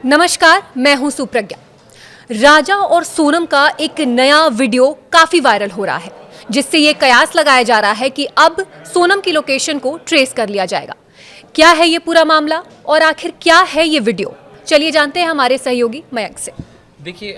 नमस्कार, मैं हूं सुप्रज्ञा। राजा और सोनम का एक नया वीडियो काफी वायरल हो रहा है, जिससे ये कयास लगाया जा रहा है कि अब सोनम की लोकेशन को ट्रेस कर लिया जाएगा। क्या है ये पूरा मामला और आखिर क्या है ये वीडियो? चलिए जानते हैं हमारे सहयोगी मयंक से। देखिए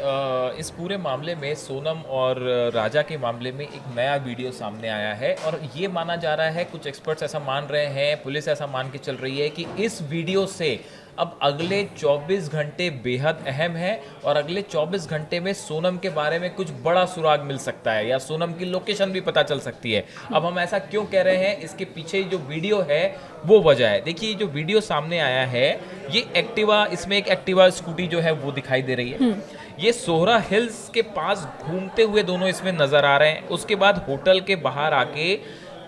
इस पूरे मामले में सोनम और राजा के मामले में एक नया वीडियो सामने आया है और ये माना जा रहा है, कुछ एक्सपर्ट्स ऐसा मान रहे हैं, पुलिस ऐसा मान के चल रही है कि इस वीडियो से अब अगले 24 घंटे बेहद अहम है और अगले 24 घंटे में सोनम के बारे में कुछ बड़ा सुराग मिल सकता है या सोनम की लोकेशन भी पता चल सकती है। अब हम ऐसा क्यों कह रहे हैं, इसके पीछे जो वीडियो है वो वजह है। देखिए जो वीडियो सामने आया है, ये एक्टिवा, इसमें एक एक्टिवा स्कूटी जो है वो दिखाई दे रही है। ये सोहरा हिल्स के पास घूमते हुए दोनों इसमें नजर आ रहे हैं। उसके बाद होटल के बाहर आके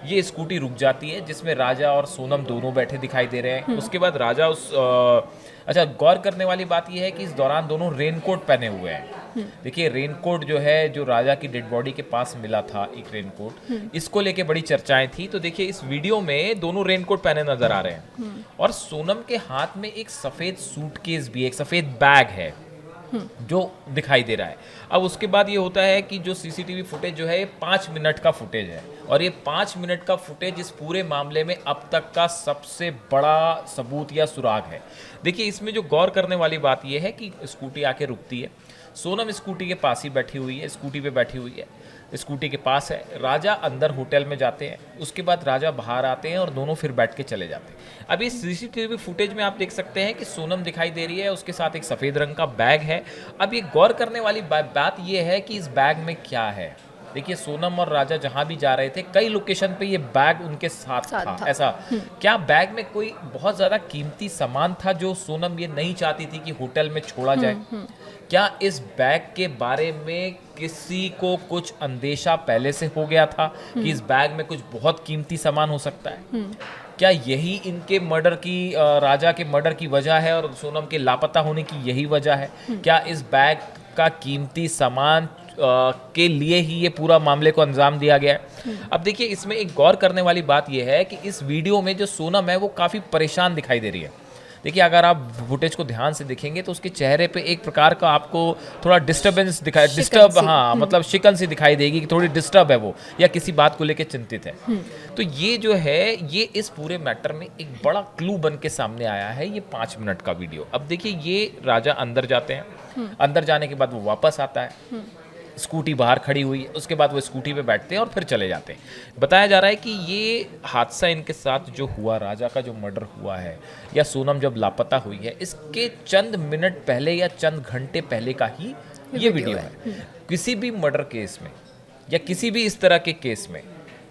ये स्कूटी रुक जाती है, जिसमें राजा और सोनम दोनों बैठे दिखाई दे रहे हैं। उसके बाद राजा अच्छा, गौर करने वाली बात यह है कि इस दौरान दोनों रेनकोट पहने हुए हैं। देखिए रेनकोट जो है, जो राजा की डेड बॉडी के पास मिला था एक रेनकोट, इसको लेके बड़ी चर्चाएं थी। तो देखिए इस वीडियो में दोनों रेनकोट पहने नजर आ रहे हैं और सोनम के हाथ में एक सफेद सूटकेस भी, एक सफेद बैग है जो दिखाई दे रहा है। अब उसके बाद ये होता है कि जो सीसीटीवी फुटेज जो है, ये 5 मिनट का फुटेज है और ये 5 मिनट का फुटेज इस पूरे मामले में अब तक का सबसे बड़ा सबूत या सुराग है। देखिए इसमें जो गौर करने वाली बात यह है कि स्कूटी आके रुकती है, सोनम स्कूटी के पास ही बैठी हुई है, स्कूटी पे बैठी हुई है, स्कूटी के पास है। राजा अंदर होटल में जाते हैं, उसके बाद राजा बाहर आते हैं और दोनों फिर बैठ के चले जाते हैं। अब इस सीसीटीवी फुटेज में आप देख सकते हैं कि सोनम दिखाई दे रही है, उसके साथ एक सफ़ेद रंग का बैग है। अब ये गौर करने वाली बात ये है कि इस बैग में क्या है। देखिए सोनम और राजा जहां भी जा रहे थे, कई लोकेशन पे ये बैग उनके साथ था। ऐसा क्या बैग में कोई बहुत ज़्यादा कीमती सामान था जो सोनम ये नहीं चाहती थी कि होटल में छोड़ा जाए? क्या इस बैग के बारे में किसी को कुछ अंदेशा पहले से हो गया था कि इस बैग में कुछ बहुत कीमती सामान हो सकता है? क्या यही इनके मर्डर की, राजा के मर्डर की वजह है और सोनम के लापता होने की यही वजह है? क्या इस बैग का कीमती सामान के लिए ही ये पूरा मामले को अंजाम दिया गया है? अब देखिए इसमें एक गौर करने वाली बात यह है कि इस वीडियो में जो सोनम है वो काफ़ी परेशान दिखाई दे रही है। देखिए अगर आप फुटेज को ध्यान से देखेंगे तो उसके चेहरे पे एक प्रकार का आपको थोड़ा डिस्टर्बेंस दिखाई, डिस्टर्ब, हाँ मतलब शिकन सी दिखाई देगी कि थोड़ी डिस्टर्ब है वो, या किसी बात को लेकर चिंतित है। तो ये जो है, ये इस पूरे मैटर में एक बड़ा क्लू बन के सामने आया है, ये 5 मिनट का वीडियो। अब देखिए ये राजा अंदर जाते हैं, अंदर जाने के बाद वो वापस आता है, स्कूटी बाहर खड़ी हुई है, उसके बाद वो स्कूटी पे बैठते हैं और फिर चले जाते हैं। बताया जा रहा है कि ये हादसा इनके साथ जो हुआ, राजा का जो मर्डर हुआ है या सोनम जब लापता हुई है, इसके चंद मिनट पहले या चंद घंटे पहले का ही ये वीडियो है। किसी भी मर्डर केस में या किसी भी इस तरह के केस में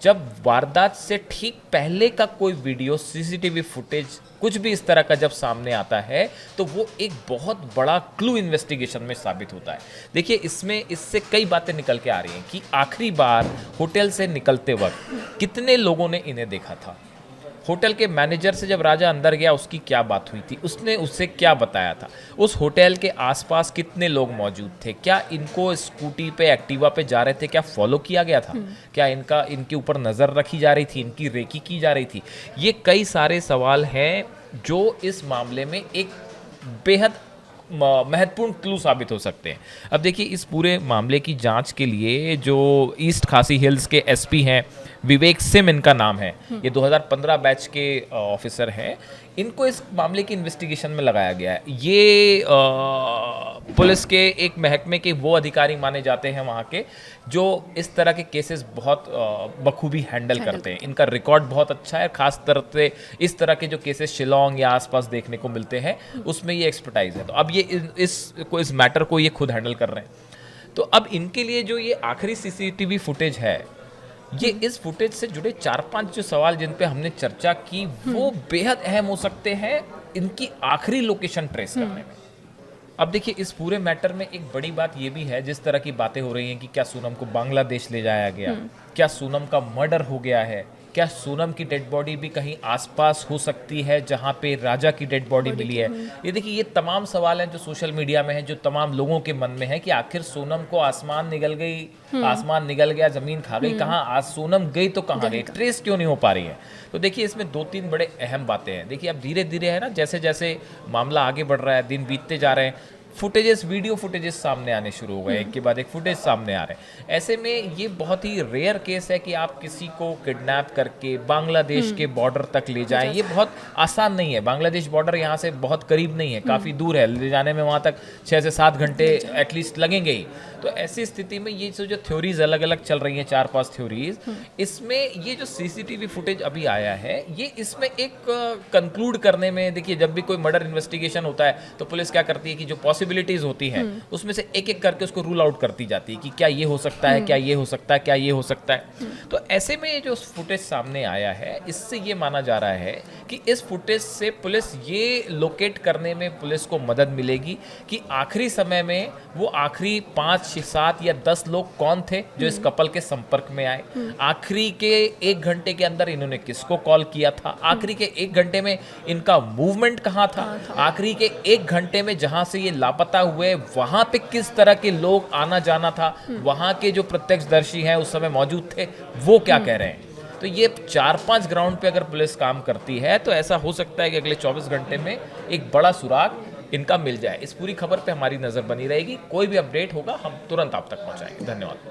जब वारदात से ठीक पहले का कोई वीडियो, सीसीटीवी फुटेज, कुछ भी इस तरह का जब सामने आता है तो वो एक बहुत बड़ा क्लू इन्वेस्टिगेशन में साबित होता है। देखिए इससे कई बातें निकल के आ रही हैं कि आखिरी बार होटल से निकलते वक्त कितने लोगों ने इन्हें देखा था, होटल के मैनेजर से जब राजा अंदर गया उसकी क्या बात हुई थी, उसने उससे क्या बताया था, उस होटल के आसपास कितने लोग मौजूद थे, क्या इनको स्कूटी पे, एक्टिवा पे जा रहे थे, क्या फॉलो किया गया था, क्या इनके ऊपर नज़र रखी जा रही थी, इनकी रेकी की जा रही थी। ये कई सारे सवाल हैं जो इस मामले में एक बेहद महत्वपूर्ण क्लू साबित हो सकते हैं। अब देखिए इस पूरे मामले की जांच के लिए जो ईस्ट खासी हिल्स के एसपी हैं, विवेक सिम इनका नाम है, ये 2015 बैच के ऑफिसर हैं, इनको इस मामले की इन्वेस्टिगेशन में लगाया गया है। ये पुलिस के एक महकमे के वो अधिकारी माने जाते हैं वहाँ के, जो इस तरह के केसेस बहुत बखूबी हैंडल करते हैं। इनका रिकॉर्ड बहुत अच्छा है, खास तरह से इस तरह के जो केसेस शिलोंग या आसपास देखने को मिलते हैं उसमें ये एक्सपर्टाइज है। तो अब ये इस मैटर को ये खुद हैंडल कर रहे हैं। तो अब इनके लिए जो ये आखिरी सीसीटीवी फुटेज है, ये इस फुटेज से जुड़े 4-5 जो सवाल जिन पे हमने चर्चा की वो बेहद अहम हो सकते हैं इनकी आखिरी लोकेशन ट्रेस करने में। अब देखिए इस पूरे मैटर में एक बड़ी बात ये भी है, जिस तरह की बातें हो रही हैं कि क्या सोनम को बांग्लादेश ले जाया गया, क्या सोनम का मर्डर हो गया है, क्या सोनम की डेड बॉडी भी कहीं आसपास हो सकती है जहां पे राजा की डेड बॉडी मिली है? ये देखिए, ये तमाम सवाल हैं जो सोशल मीडिया में हैं, जो तमाम लोगों के मन में है कि आखिर सोनम को आसमान निगल गई, आसमान निगल गया, जमीन खा गई, कहाँ आज सोनम गई तो कहाँ गई, ट्रेस क्यों नहीं हो पा रही है? तो देखिए, इसमें 2-3 बड़े अहम बातें हैं। देखिए, अब धीरे धीरे है ना, जैसे जैसे मामला आगे बढ़ रहा है, दिन बीतते जा रहे हैं, फुटेजेस, वीडियो फुटेजेस सामने आने शुरू हो गए, एक के बाद एक फुटेज सामने आ रहे हैं। ऐसे में ये बहुत ही रेयर केस है कि आप किसी को किडनैप करके बांग्लादेश के बॉर्डर तक ले जाएं। ये बहुत आसान नहीं है। बांग्लादेश बॉर्डर यहाँ से बहुत करीब नहीं है, काफ़ी दूर है। ले जाने में वहाँ तक 6 से 7 घंटे एटलीस्ट लगेंगे ही। तो ऐसी स्थिति में ये जो थ्योरीज अलग अलग चल रही हैं, 4-5 थ्योरीज, इसमें ये जो सीसीटीवी फुटेज अभी आया है, ये इसमें एक कंक्लूड करने में, देखिए, जब भी कोई मर्डर इन्वेस्टिगेशन होता है तो पुलिस क्या करती है कि जो पॉसिबिलिटीज होती हैं उसमें से एक एक करके उसको रूल आउट करती जाती है कि क्या ये हो सकता है, क्या ये हो सकता है, क्या ये हो सकता है। तो ऐसे में जो फुटेज सामने आया है, इससे ये माना जा रहा है कि इस फुटेज से पुलिस ये लोकेट करने में पुलिस को मदद मिलेगी कि आखिरी समय में वो आखिरी 5, 7 या 10 लोग कौन थे जो इस कपल के संपर्क में आए, आखिरी के 1 घंटे के अंदर इन्होंने किसको कॉल किया था, आखिरी के 1 घंटे में इनका मूवमेंट कहाँ था, आखिरी के 1 घंटे में जहां से ये लापता हुए वहां पे किस तरह के लोग आना जाना था, वहां के जो प्रत्यक्षदर्शी हैं उस समय मौजूद थे, वो क्या कह रहे हैं। तो ये 4-5 ग्राउंड पे अगर पुलिस काम करती है तो ऐसा हो सकता है कि अगले 24 घंटे में एक बड़ा सुराग इनका मिल जाए। इस पूरी खबर पे हमारी नज़र बनी रहेगी। कोई भी अपडेट होगा हम तुरंत आप तक पहुंचाएंगे। धन्यवाद।